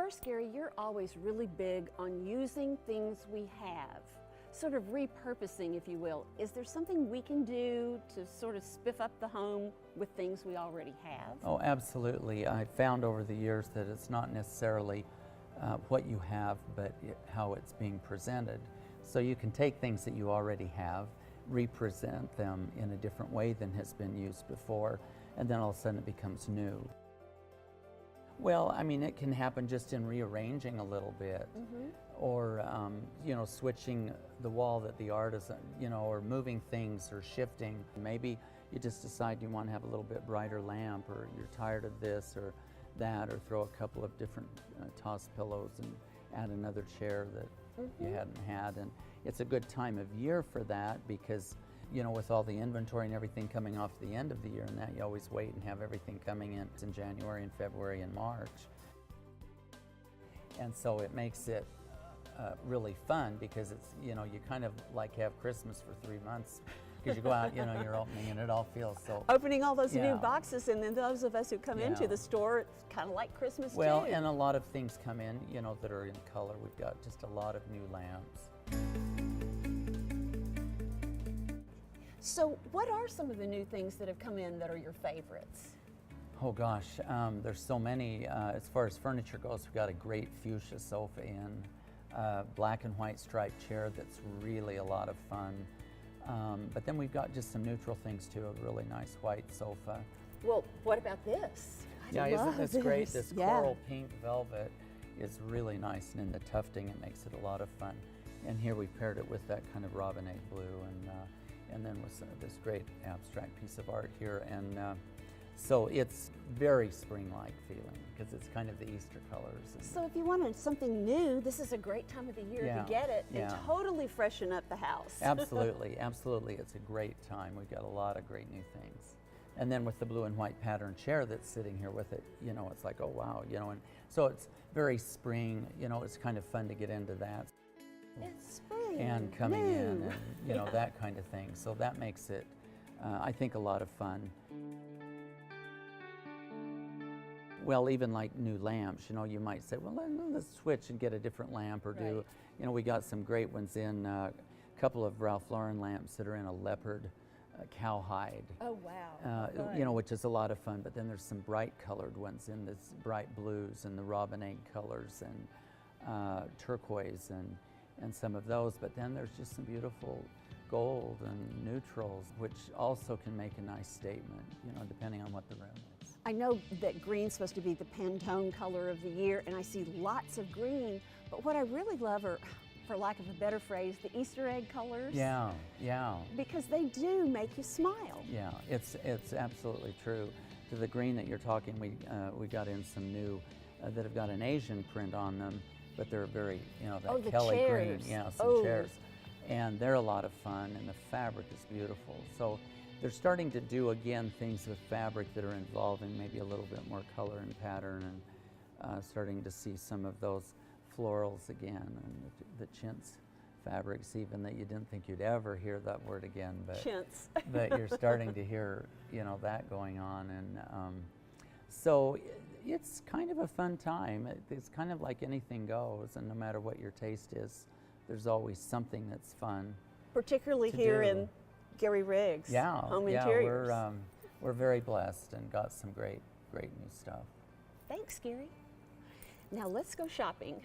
course, Gary, you're always really big on using things we have, sort of repurposing, if you will. Is there something we can do to sort of spiff up the home with things we already have? Oh, absolutely. I found over the years that it's not necessarily what you have, but how it's being presented. So you can take things that you already have, represent them in a different way than has been used before, and then all of a sudden it becomes new. Well, I mean, it can happen just in rearranging a little bit, or switching the wall that the artist, or moving things or shifting. Maybe you just decide you want to have a little bit brighter lamp, or you're tired of this or that, or throw a couple of different toss pillows and add another chair that you hadn't had. And it's a good time of year for that because, with all the inventory and everything coming off the end of the year and that, you always wait and have everything coming in January and February and March. And so it makes it really fun because it's, you kind of like have Christmas for 3 months because you go out, you're opening and it all feels so. Opening all those new boxes, and then those of us who come into the store, it's kind of like Christmas too. Well, and a lot of things come in, that are in color. We've got just a lot of new lamps. So what are some of the new things that have come in that are your favorites? Oh gosh, there's so many. As far as furniture goes, we've got a great fuchsia sofa in, black and white striped chair that's really a lot of fun. But then we've got just some neutral things too, a really nice white sofa. Well, what about this? Isn't this great? This coral pink velvet is really nice, and in the tufting it makes it a lot of fun. And here we paired it with that kind of robinate blue, and then with this great abstract piece of art here. And so it's very spring-like feeling because it's kind of the Easter colors. So if you wanted something new, this is a great time of the year to get it and totally freshen up the house. Absolutely, absolutely. It's a great time. We've got a lot of great new things. And then with the blue and white pattern chair that's sitting here with it, it's like, oh wow, and so it's very spring, it's kind of fun to get into that. It's spring. And coming in and, that kind of thing. So that makes it, I think, a lot of fun. Well, even like new lamps, you might say, well, let's switch and get a different lamp or do, we got some great ones in, a couple of Ralph Lauren lamps that are in a leopard cowhide. Oh, wow. Which is a lot of fun. But then there's some bright colored ones in this bright blues and the robinate colors and turquoise and some of those. But then there's just some beautiful gold and neutrals, which also can make a nice statement, depending on what the room is. I know that green's supposed to be the Pantone color of the year, and I see lots of green, but what I really love are, for lack of a better phrase, the Easter egg colors. Yeah. Because they do make you smile. Yeah, it's absolutely true. To the green that you're talking, we got in some new that have got an Asian print on them, but they're very, that Kelly chairs. Green. Some chairs. And they're a lot of fun, and the fabric is beautiful. So they're starting to do, again, things with fabric that are involving maybe a little bit more color and pattern, and starting to see some of those florals again, and the chintz fabrics, even that you didn't think you'd ever hear that word again. But chintz. But you're starting to hear, that going on. And so it's kind of a fun time. It's kind of like anything goes, and no matter what your taste is, there's always something that's fun. Particularly here in Gary Riggs, Home Interiors. We're very blessed and got some great new stuff. Thanks, Gary. Now let's go shopping.